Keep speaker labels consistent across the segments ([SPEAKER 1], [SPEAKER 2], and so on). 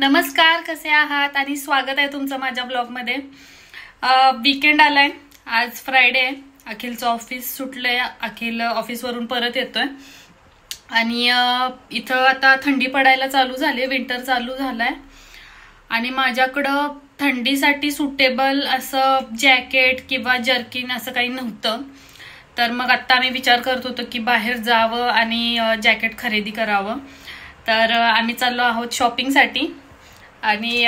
[SPEAKER 1] नमस्कार, कसे आहात आणि स्वागत आहे तुमचं माझ्या ब्लॉगमध्ये। वीकेंड आलाय, आज फ्रायडे आहे। अखिलचं ऑफिस सुटलंय, अखिल ऑफिसवरून परत येतोय आणि इथं आता थंडी पडायला चालू झाली, विंटर चालू झालाय आणि माझ्याकडं थंडीसाठी सुटेबल असं जॅकेट किंवा जर्किन असं काही नव्हतं। तर मग आता आम्ही विचार करत होतो की बाहेर जावं आणि जॅकेट खरेदी करावं। तर आम्ही चाललो आहोत शॉपिंगसाठी आणि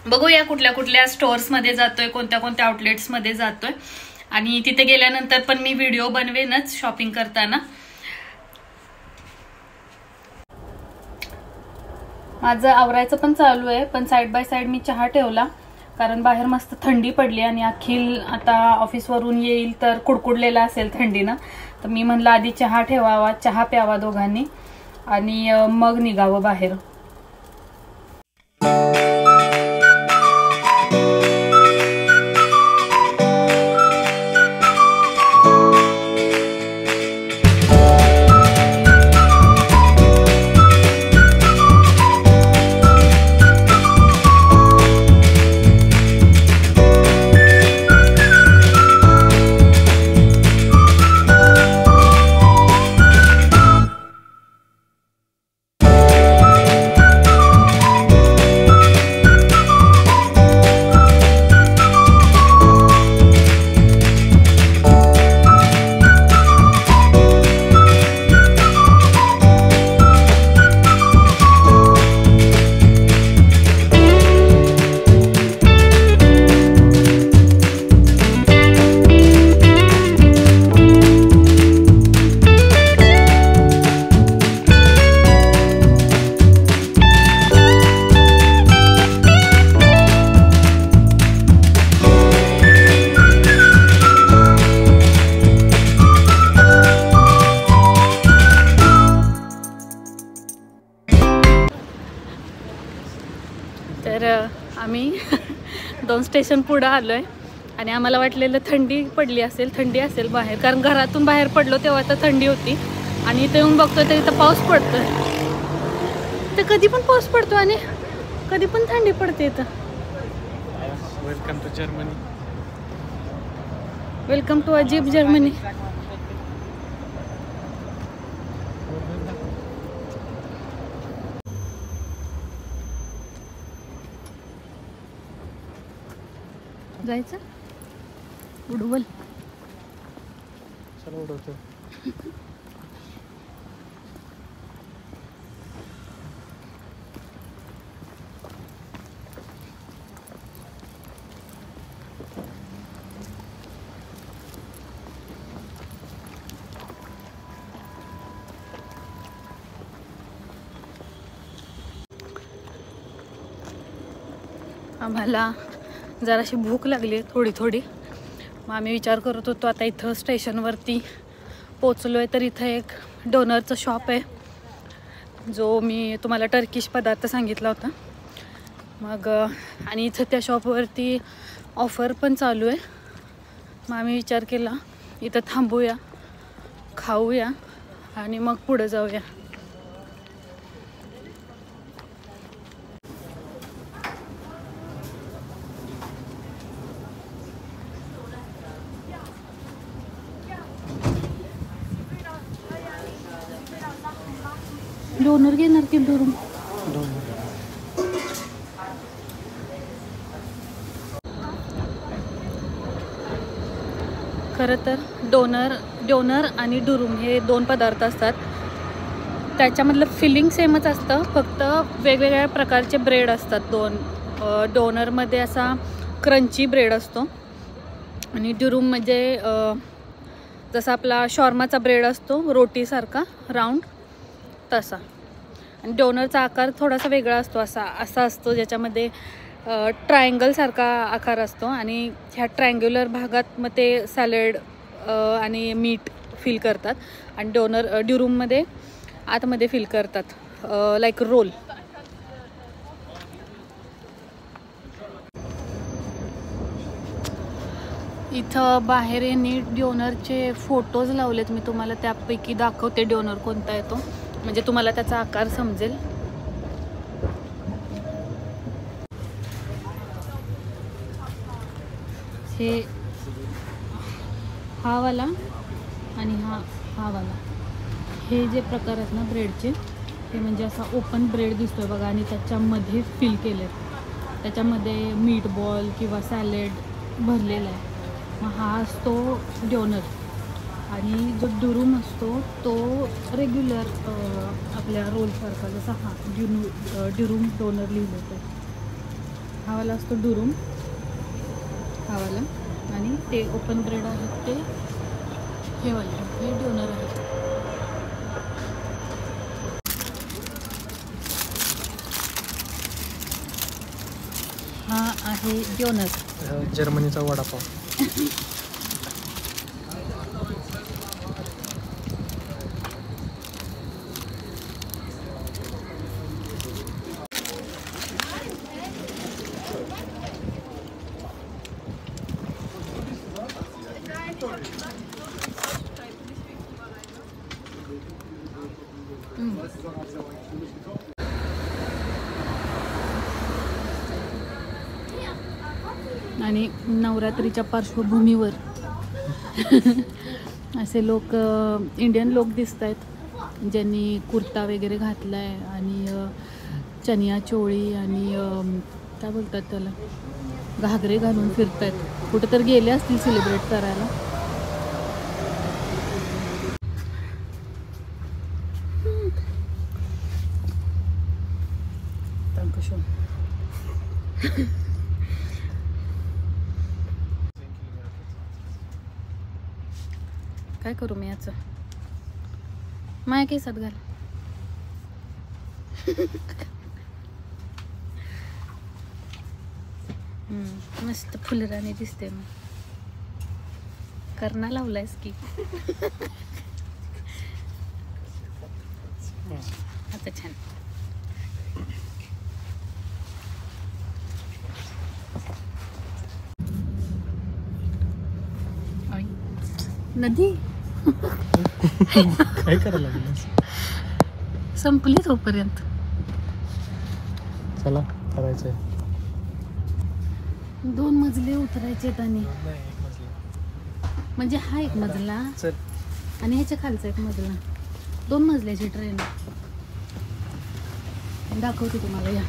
[SPEAKER 1] बघूया कुठल्या कुठल्या स्टोअर्समध्ये जातोय, कोणत्या कोणत्या आउटलेट्समध्ये जातोय आणि तिथे गेल्यानंतर पण मी व्हिडिओ बनवेनच शॉपिंग करताना। माझं आवरायचं पण चालू आहे, पण साइड बाय साइड मी चहा ठेवला कारण बाहेर मस्त थंडी पडली आणि अखिल आता ऑफिसवरून येईल तर कुडकुडलेला असेल थंडीनं। तर मी म्हणलं आधी चहा ठेवावा, चहा प्यावा दोघांनी आणि मग निघावं बाहेर। तर आम्ही 2 स्टेशन पुढे आलोय आणि आम्हाला वाटलेलं थंडी असेल बाहेर, कारण घरातून बाहेर पडलो तेव्हा तर थंडी होती आणि इथे येऊन बघतो तर इथं पाऊस पडतोय। तर कधी पण पाऊस पडतो आणि कधी पण थंडी पडते इथं।
[SPEAKER 2] Welcome to Germany,
[SPEAKER 1] welcome to अजीब जर्मनी। जायचं उडवल,
[SPEAKER 2] चला उडवतो।
[SPEAKER 1] आम्हाला जराशी भूक लागली थोडी थोडी, मग आम्ही विचार करत होतो आता इथं स्टेशनवरती पोचलोय तर इथं एक डोनरचं शॉप आहे जो मी तुम्हाला टर्किश पदार्थ सांगितला होता। मग आणि इथं त्या शॉपवरती ऑफर पण चालू आहे। मग आम्ही विचार केला इथं थांबूया, खाऊया आणि मग पुढे जाऊया। डोनर घेणार की दुरून? खरं तर डोनर आणि डुरूम हे 2 पदार्थ असतात, त्याच्यामधलं फिलिंग सेमच असतं, फक्त वेगवेगळ्या प्रकारचे ब्रेड असतात। 2 डोनरमध्ये असा क्रंची ब्रेड असतो आणि डुरूममध्ये जसा आपला शॉर्माचा ब्रेड असतो रोटीसारखा राऊंड तसा, आणि डोनरचा आकार थोडासा वेगळा असतो, असा असतो ज्याच्यामध्ये ट्रायंगल सारखा आकार असतो आणि ह्या ट्रायंग्युलर भागात मग ते सॅलड आणि मीठ फिल करतात आणि ड्युरूममध्ये आतमध्ये फिल करतात लाईक रोल। इथं बाहेर यांनी डोनरचे फोटोज लावलेत, मी तुम्हाला त्यापैकी दाखवते डोनर कोणता आहे तो, म्हणजे तुम्हाला त्याचा आकार समजेल। हे हा वाला आणि हा वाला, हे जे प्रकार आहेत ना ब्रेडचे, ते म्हणजे असा ओपन ब्रेड दिसतोय बघा आणि त्याच्यामध्ये फिल केले, त्याच्यामध्ये मीट बॉल किंवा सॅलेड भरलेला आहे. मग हा असतो डोनर आणि जो दुरुम असतो तो रेग्युलर आपल्या रोलसारखा, जसा हा डिरुम डोनर लिहिलं होतं. हा वाला असतो डुरुम, हा वाला, आणि ते ओपन ब्रेड आहेत ते हे वाले, हे डोनर आहे. हा आहे डोनर,
[SPEAKER 2] जर्मनीचा वडापाव.
[SPEAKER 1] आणि नवरात्रीच्या पार्श्वभूमीवर असे लोक, इंडियन लोक दिसत आहेत ज्यांनी कुर्ता वगैरे घातला आहे आणि चनिया चोळी आणि काय बोलतात त्याला, घागरे घालून फिरत आहेत. कुठं तर गेले असतील सेलिब्रेट करायला. काय करू मी याचं, माया केसात घाल. मस्त फुलराणी दिसते. मग करणा लावलायस की आता छान. नदी
[SPEAKER 2] काय करायला लागलं,
[SPEAKER 1] संपली तोपर्यंत.
[SPEAKER 2] चला करायचंय.
[SPEAKER 1] 2 मजले उतरायचे आणि म्हणजे हा एक मजला आणि ह्याच्या खालचा एक मजला, 2 मजल्याची ट्रेन. दाखवते तुम्हाला या.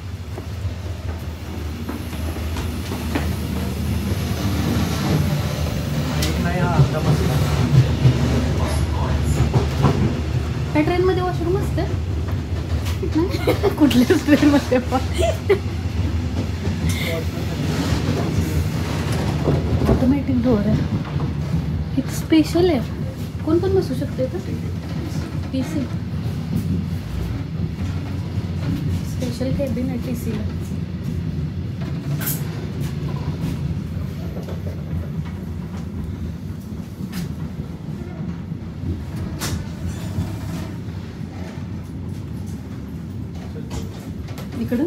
[SPEAKER 1] त्या ट्रेनमध्ये वॉशरूम असतं कुठल्याच ट्रेनमध्ये ऑटोमॅटिक डोअर आहे. हे स्पेशल आहे, कोण पण बसू शकते का? TC स्पेशल कॅबिन आहे TCला. इकडं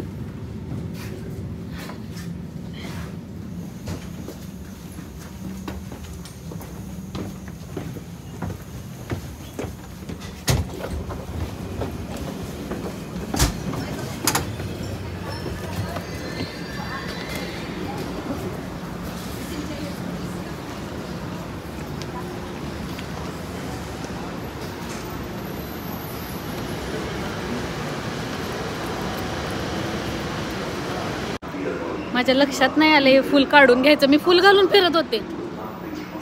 [SPEAKER 1] माझ्या लक्षात नाही आलं हे फुल काढून घ्यायचं. मी फुल घालून फिरत होते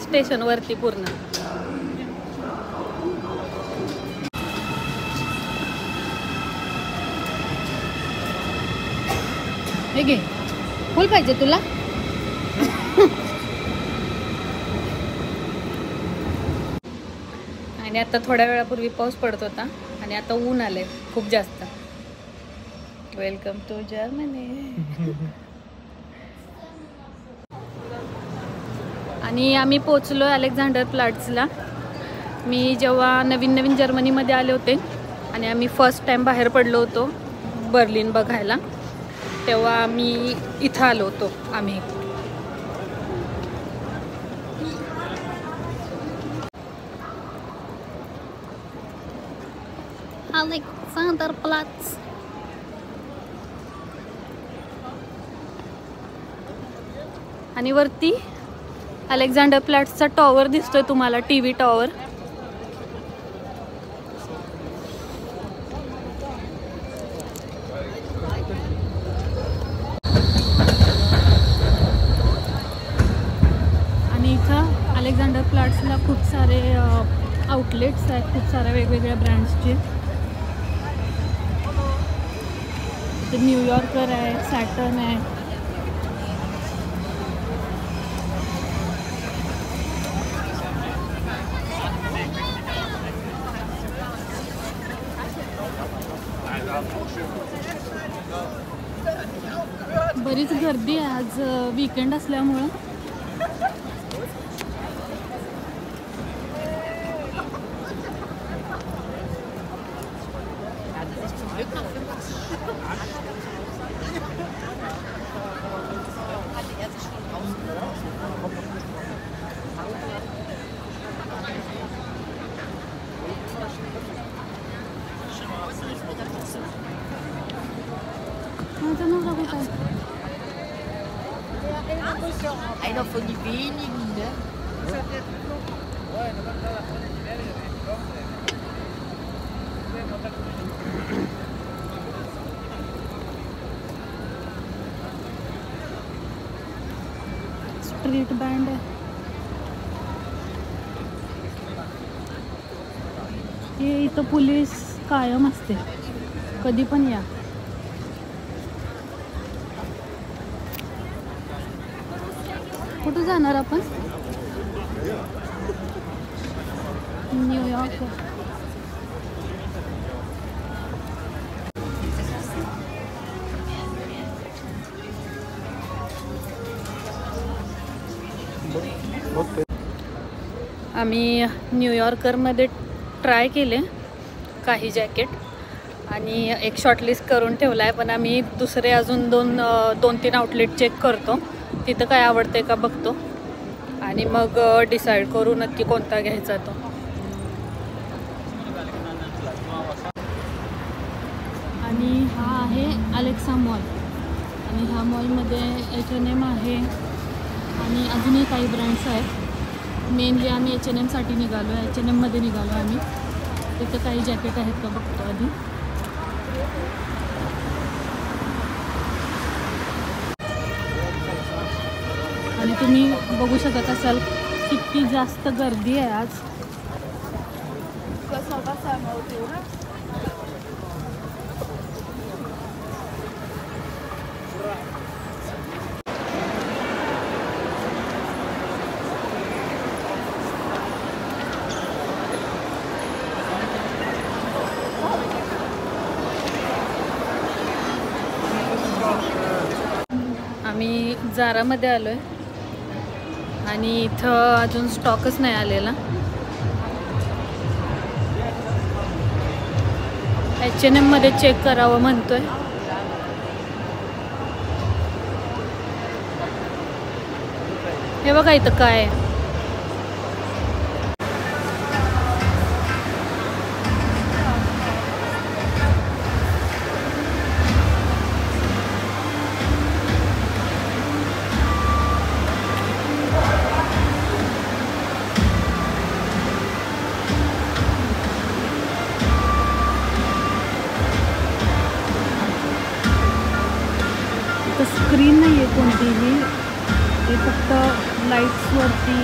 [SPEAKER 1] स्टेशनवरती पूर्ण. हे घे, फुल पाहिजे तुला? आणि आता थोड्या वेळापूर्वी पाऊस पडत होता आणि आता ऊन आलंय खूप जास्त. Welcome to Germany. आणि आम्ही पोचलो अलेक्झांडर प्लाट्सला. मी जेव्हा नवीन जर्मनीमध्ये आले होते आणि आम्ही फर्स्ट टाइम बाहेर पडलो होतो बर्लिन बघायला, तेव्हा मी इथं आलो होतो आम्ही. Alexander plots. आणि वरती अलेक्झांडर प्लॅट्सचा टॉवर दिसतोय तुम्हाला, टीव्ही टॉवर. आणि इथं अलेक्झांडर प्लॅट्सला खूप सारे आउटलेट्स आहेत, खूप साऱ्या वेगवेगळ्या ब्रँड्सचे. इथे न्यूयॉर्कर आहे, सॅटर्न आहे. बरीच गर्दी आहे आज वीकेंड असल्यामुळं.
[SPEAKER 3] Einer von den wenigen, ne?
[SPEAKER 1] Street band आहे. हे इथं पोलीस कायम असते, कधी पण या. कुठं जाणार आपण? न्यूयॉर्क. आम्ही न्यूयॉर्करमध्ये ट्राय केले काही जॅकेट आणि एक शॉर्टलिस्ट करून ठेवला आहे, पण आम्ही दुसरे अजून दोन तीन आउटलेट चेक करतो, तिथं काय आवडते का बघतो आणि मग डिसाईड करू नक्की कोणता घ्यायचा तो. आणि हा आहे अलेक्सा मॉल आणि ह्या मॉलमध्ये H&M आहे आणि अजूनही काही ब्रँड्स आहेत. मेनली आम्ही H&M साठी निघालो आहे, H&Mमध्ये निघालो आम्ही. तिथं काही जॅकेट आहेत का बघतो आधी. आणि तुम्ही बघू शकत असाल किती जास्त गर्दी आहे आज. आम्ही जारामध्ये आलो आहे आणि इथं अजून स्टॉकच नाही आलेला. H&M मध्ये चेक करावं म्हणतोय. हे बघा इथं काय आहे. स्क्रीन नाही आहे कोणतीही, ते फक्त लाईट्सवरती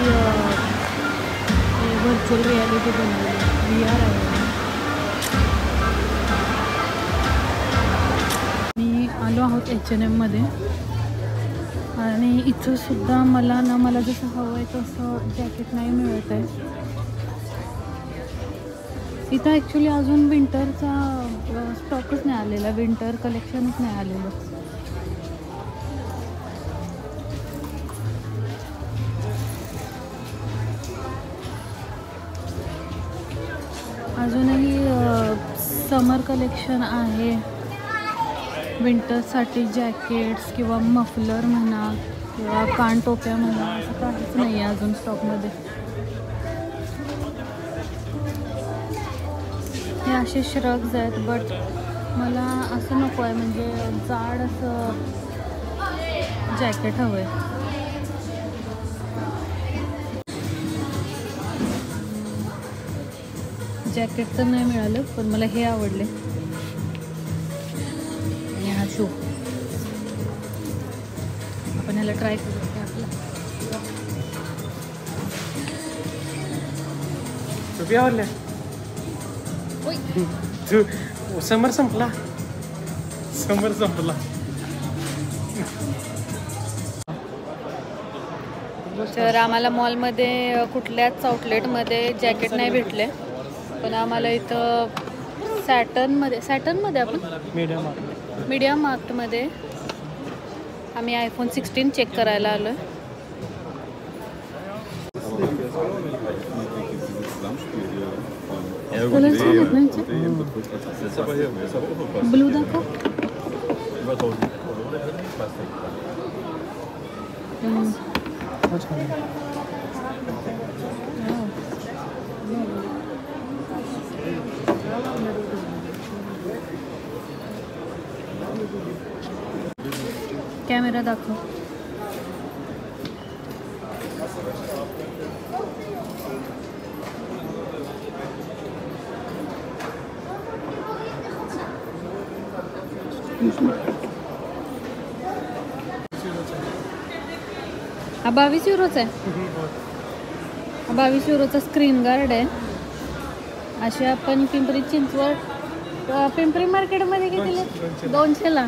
[SPEAKER 1] व्हर्च्युअल रियालिटी बनवली, VR आहे. मी आलो आहोत H&M मध्ये आणि इथं सुद्धा मला जसं हवं आहे तसं जॅकेट नाही मिळत आहे. इथं ॲक्च्युली अजून विंटरचा स्टॉकच नाही आलेला, विंटर कलेक्शनच नाही आलेलं. अजूनही समर कलेक्शन आहे, विंटरसाठी जॅकेट्स किंवा मफलर म्हणा किंवा कानटोप्या म्हणा, असं काहीच नाही आहे अजून स्टॉकमध्ये. हे असे श्रग्स आहेत, बट मला असं नको आहे, म्हणजे जाड असं जॅकेट हवं आहे. जॅकेट तर नाही मिळालं, पण मला हे आवडले. आणि हा शू आपण ह्याला ट्राय करू.
[SPEAKER 2] टोपी आवडल्या तू. समर संपला.
[SPEAKER 1] तर आम्हाला मॉलमध्ये कुठल्याच आउटलेटमध्ये जॅकेट नाही भेटले, पण आम्हाला इथं सॅटर्नमध्ये आपण मीडिया मार्टमध्ये आम्ही iPhone 16 चेक करायला आलो आहे. ब्लू दाखव. कॅमेरा दाखव. हा 22 युरोचा आहे. 22 युरोचा स्क्रीन गार्ड आहे. असे आपण पिंपरी मार्केटमध्ये कितीला? 200ला.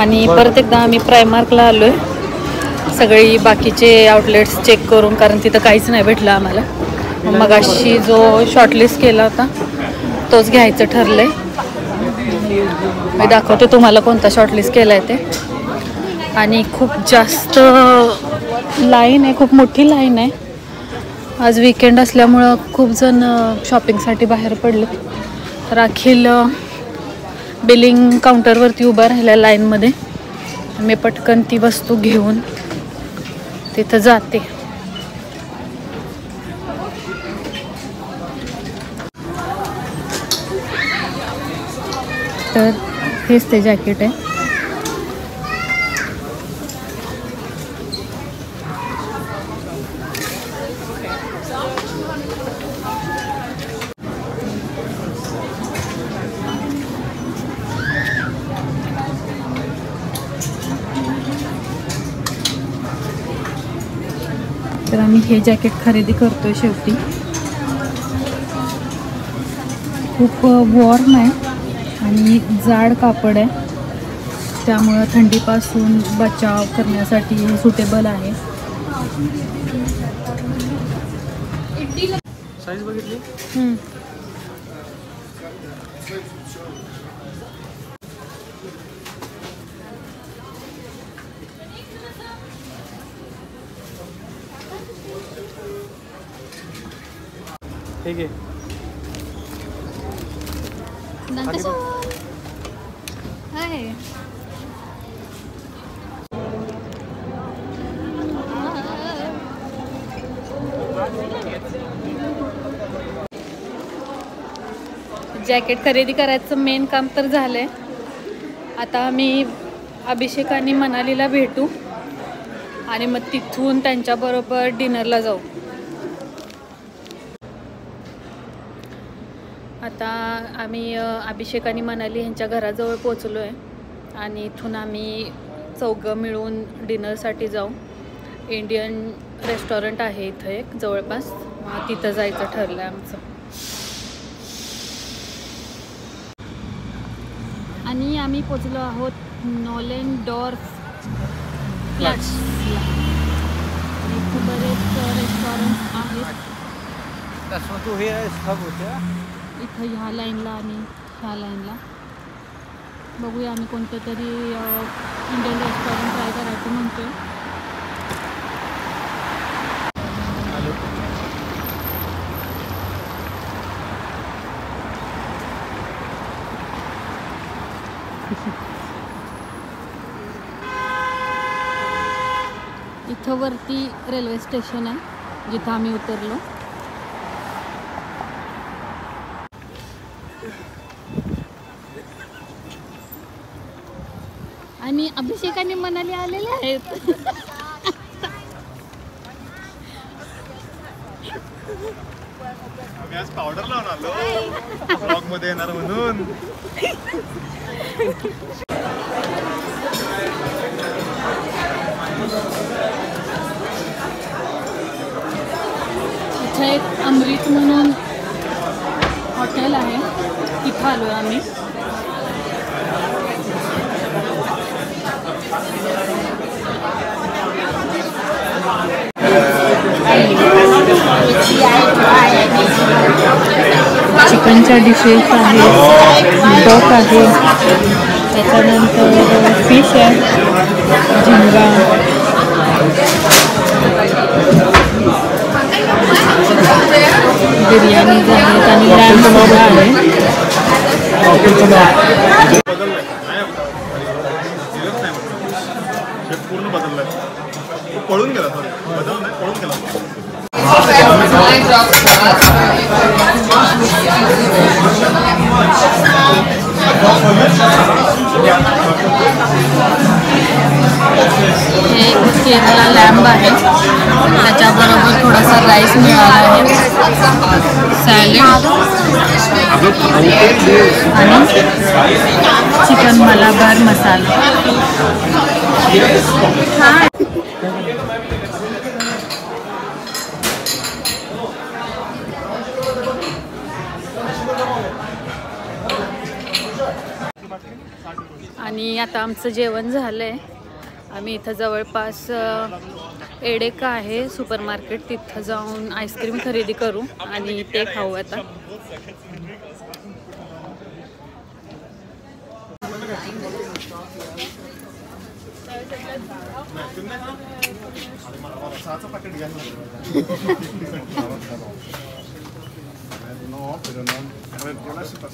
[SPEAKER 1] आणि परत एकदा आम्ही प्रायमार्कला आलो आहे सगळी बाकीचे आउटलेट्स चेक करून, कारण तिथं काहीच नाही भेटलं आम्हाला. मग अशी जो शॉर्टलिस्ट केला होता तोच घ्यायचं ठरलंय. मी दाखवते तुम्हाला कोणता शॉर्टलिस्ट केला आहे ते. आणि खूप जास्त लाईन आहे, खूप मोठी लाईन आहे. आज वीकेंड असल्यामुळं खूप जण शॉपिंगसाठी बाहेर पडले. तर बिलिंग काउंटरवरती उभा राहिला लाईनमध्ये. मी पटकन ती वस्तू घेऊन तिथं जाते. तर हेच ते जॅकेट आहे. तर आम्ही हे जॅकेट खरेदी करतोय शेवटी. खूप वॉर्म आहे आणि जाड कापड आहे, त्यामुळं थंडीपासून बचाव करण्यासाठी हे सुटेबल आहे.
[SPEAKER 2] साईज बघितली. ठीक आहे.
[SPEAKER 1] जॅकेट खरेदी करायचं मेन काम तर झालंय. आता आम्ही अभिषेक आणि मनालीला भेटू आणि मग तिथून त्यांच्याबरोबर डिनरला जाऊ. आता आम्ही अभिषेक आणि मनाली यांच्या घराजवळ पोचलो आहे आणि इथून आम्ही चौघं मिळून डिनरसाठी जाऊ. इंडियन रेस्टॉरंट आहे इथं एक जवळपास, तिथं जायचं ठरलं आहे आमचं. आणि आम्ही पोचलो आहोत नॉलेनडॉर्फ फ्लॅट्स. इथं बरेच रेस्टॉरंट आहेत. इथं ह्या लाईनला आणि ह्या लाईनला बघूया. आम्ही कोणतं तरी इंडियन रेस्टॉरंट ट्राय करायचं म्हणतोय. इथं वरती रेल्वे स्टेशन आहे जिथं आम्ही उतरलो. आणि अभिषेक आणि मनाली आलेले आहेत.
[SPEAKER 4] आम्ही आज पावडर लावून आलो ब्लॉग मध्ये येणार म्हणून.
[SPEAKER 1] इथं एक अमृत म्हणून हॉटेल आहे, तिथं आलो आहे आम्ही. चिकनच्या डिशेस आहेत, डक आहे, त्याच्यानंतर फिश आहे, झिंगा, बिर्याणी आहेत आणि लॅम्ब सुद्धा आहे.
[SPEAKER 4] पूर्ण बदललाय. पळून गेला. बदल नाही, पळून गेला.
[SPEAKER 1] हे केरला लॅम्ब आहे, त्याच्याबरोबर थोडासा राईस मिळाला आहे, सॅलेड आणि चिकन मलाबार मसाला. आणि आता आमचं जेवण झालं आहे. आम्ही इथं जवळपास एडेका आहे सुपर मार्केट, तिथं जाऊन आईस्क्रीम खरेदी करू आणि ते खाऊ. आता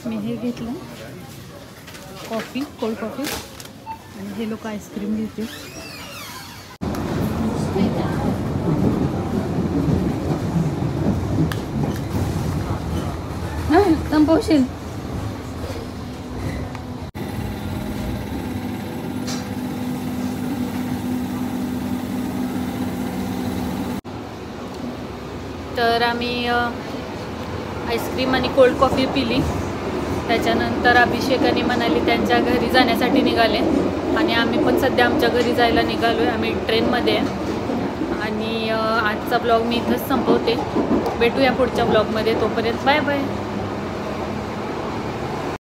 [SPEAKER 1] मी हे घेतलं कॉफी, कोल्ड कॉफी. आणि हे लोक आईस्क्रीम घेते. संपवशील. तर आम्ही आईस्क्रीम आणि कोल्ड कॉफी पिली. त्याच्यानंतर अभिषेकाने म्हणाली त्यांच्या घरी जाण्यासाठी निघाले आणि आम्ही पण सध्या आमच्या घरी जायला निघालो आहे. आम्ही ट्रेनमध्ये आहे आणि आजचा ब्लॉग मी इथंच संपवते. भेटूया पुढच्या ब्लॉगमध्ये. तोपर्यंत बाय बाय.